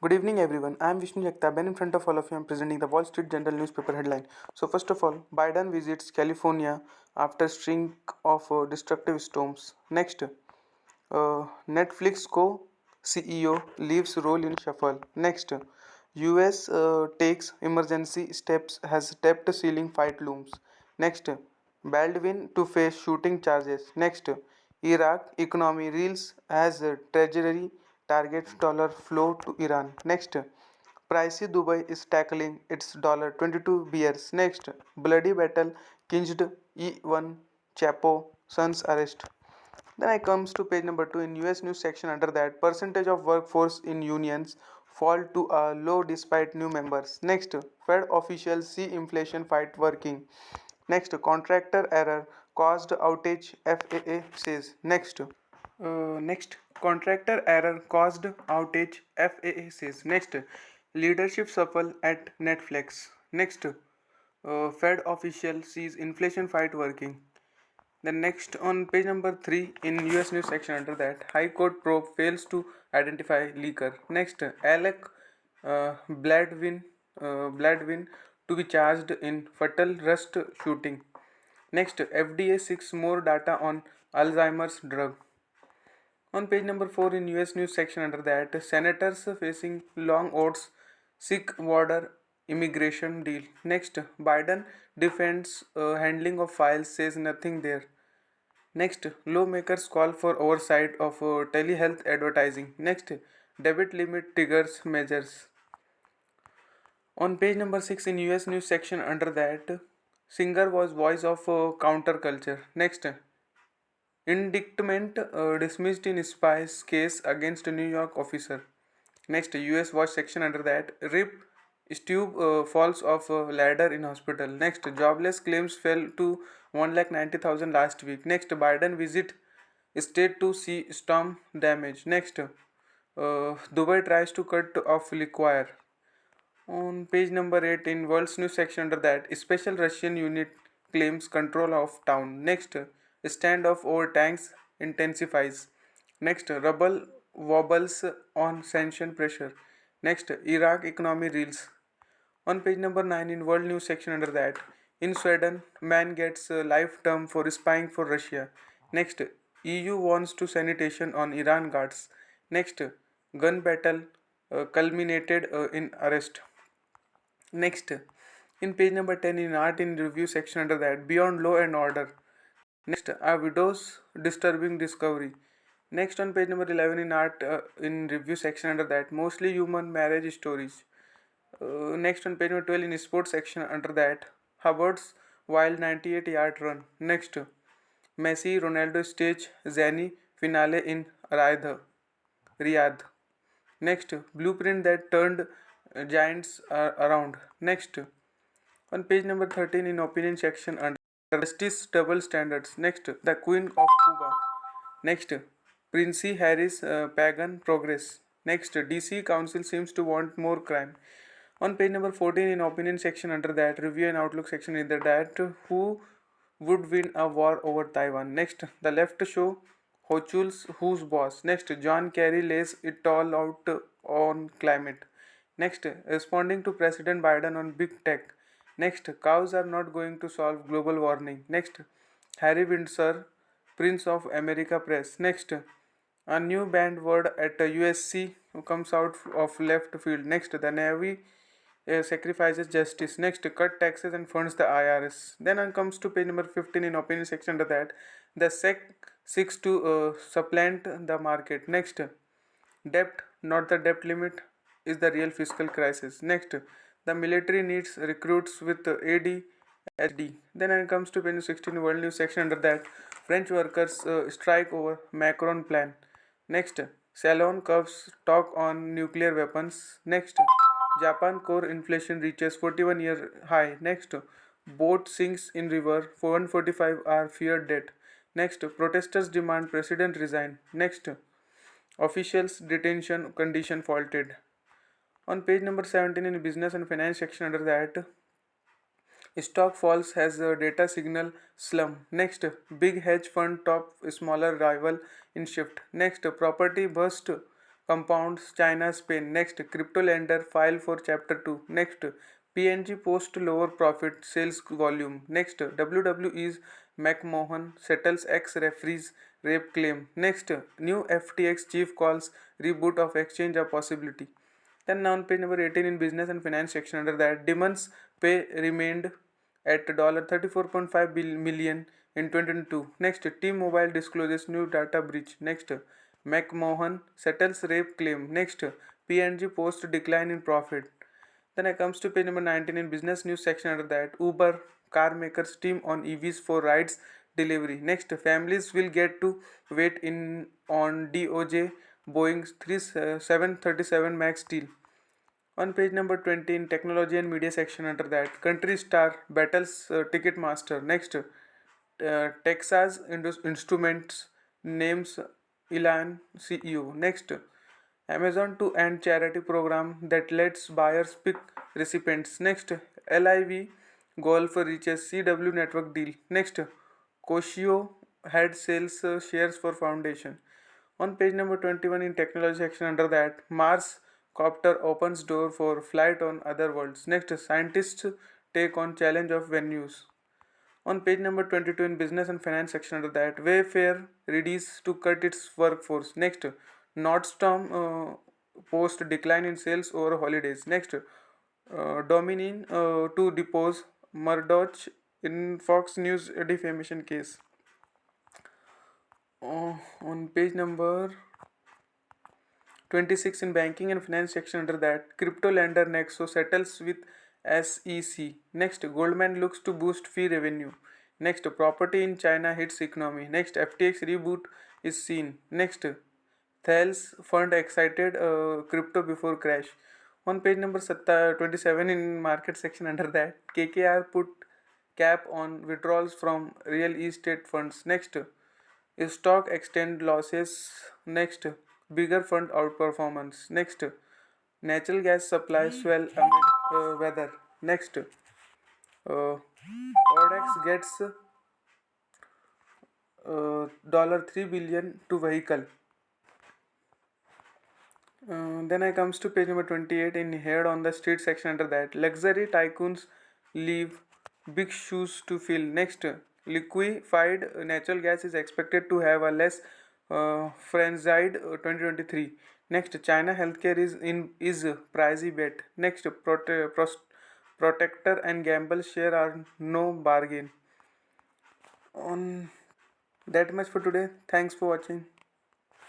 Good evening, everyone. I am Vishnu Jagtap, and in front of all of you, I am presenting the Wall Street Journal newspaper headline. So, first of all, Biden visits California after string of destructive storms. Next, Netflix co-CEO leaves role in shuffle. Next, U.S. Takes emergency steps has debt ceiling fight looms. Next, Baldwin to face shooting charges. Next, Iraq economy reels as treasury targets dollar flow to Iran. Next, pricey Dubai is tackling its $22 bears. Next, bloody battle clinched E1 Chapo son's arrest. Then I comes to page number 2 in US news section. Under that, percentage of workforce in unions fall to a low despite new members. Next, Fed officials see inflation fight working. Next, contractor error caused outage, FAA says. Next, contractor error caused outage, FAA says. Next, leadership shuffle at Netflix. Next, Fed official sees inflation fight working. Then next on page number 3 in US news section, under that, High Court probe fails to identify leaker. Next, Alec Bladwin to be charged in fatal rust shooting. Next, FDA seeks more data on Alzheimer's drug. On page number 4 in US news section, under that, senators facing long odds seek border immigration deal. Next, Biden defends handling of files, says nothing there. Next, lawmakers call for oversight of telehealth advertising. Next, debit limit triggers measures. On page number 6 in US news section, under that, Singer was voice of counterculture. Next, indictment dismissed in spies case against New York officer. Next, US watch section, under that, Rip Stube falls off a ladder in hospital. Next, jobless claims fell to 1,90,000 last week. Next, Biden visit state to see storm damage. Next, Dubai tries to cut off liquor. On page number 8 in World's News section, under that, special Russian unit claims control of town. Next, standoff over tanks intensifies. Next, rubble wobbles on sanction pressure. Next, Iraq economy reels. On page number 9 in World News section, under that, in Sweden, man gets a life term for spying for Russia. Next, EU warns to sanitation on Iran guards. Next, gun battle culminated in arrest. Next, in page number 10 in art in review section, under that, beyond law and order. Next, a widow's disturbing discovery. Next, on page number 11 in art in review section, under that, mostly human marriage stories. Next, on page number 12 in sports section, under that, Hubbard's wild 98-yard run. Next, Messi Ronaldo stage Zani finale in Riyadh. Next, blueprint that turned giants around. Next, on page number 13 in opinion section, under justice double standards. Next, the Queen of Cuba. Next, Princey Harris pagan progress. Next, DC Council seems to want more crime. On page number 14 in opinion section, under that, review and outlook section, in that, who would win a war over Taiwan. Next, the left show Hochul's who's boss. Next, John Kerry lays it all out on climate. Next, responding to President Biden on big tech. Next, cows are not going to solve global warming. Next, Harry Windsor, Prince of America Press. Next, a new banned word at USC comes out of left field. Next, the Navy sacrifices justice. Next, cut taxes and funds the IRS. Then on comes to page number 15 in opinion section, under that, the SEC seeks to supplant the market. Next, debt, not the debt limit, is the real fiscal crisis. Next, the military needs recruits with ADHD. Then it comes to page 16 World News section, under that, French workers strike over Macron plan. Next, Salon curves talk on nuclear weapons. Next, Japan core inflation reaches 41-year high. Next, boat sinks in river. 145 are feared dead. Next, protesters demand president resign. Next, officials detention condition faulted. On page number 17 in business and finance section, under that, stock falls as data signal slump. Next, big hedge fund top smaller rival in shift. Next, property bust compounds China's pain. Next, crypto lender file for chapter 2. Next, PNG post lower profit sales volume. Next, WWE's McMahon settles ex referee's rape claim. Next, new FTX chief calls reboot of exchange a possibility. Then now on page number 18 in business and finance section under that demands pay remained at $34.5 million in 2022. Next, T-Mobile discloses new data breach. Next, McMahon settles rape claim. Next, P&G post decline in profit. Then I comes to page number 19 in business news section under that Uber car makers team on EVs for rides delivery. Next, families will get to wait in on DOJ Boeing 737 Max deal. On page number 20 in technology and media section under that country star battles Ticketmaster. Next, Texas Instruments names Elon CEO. Next, Amazon to end charity program that lets buyers pick recipients. Next, LIV Golf reaches CW network deal. Next, Koshio had sales shares for foundation. On page number 21 in technology section under that Mars copter opens door for flight on other worlds. Next, scientists take on challenge of venues. On page number 22 in business and finance section under that Wayfair readies to cut its workforce. Next, Nordstrom post decline in sales over holidays. Next, Dominion to depose Murdoch in Fox News defamation case. On page number 26 in banking and finance section under that crypto lender Nexo settles with SEC. Next, Goldman looks to boost fee revenue. Next, property in China hits economy. Next, FTX reboot is seen. Next, Thales fund excited crypto before crash. On page number 27 in market section under that KKR put cap on withdrawals from real estate funds. Next, stock extend losses. Next, bigger fund outperformance. Next, natural gas supply swell amid weather. Next, Odex gets $3 billion to vehicle. Then I comes to page number 28 in head on the street section under that luxury tycoons leave big shoes to fill. Next, liquefied natural gas is expected to have a less frenzied 2023. Next, China healthcare is pricey bet. Next, protector and gamble share are no bargain. On that much for today. Thanks for watching.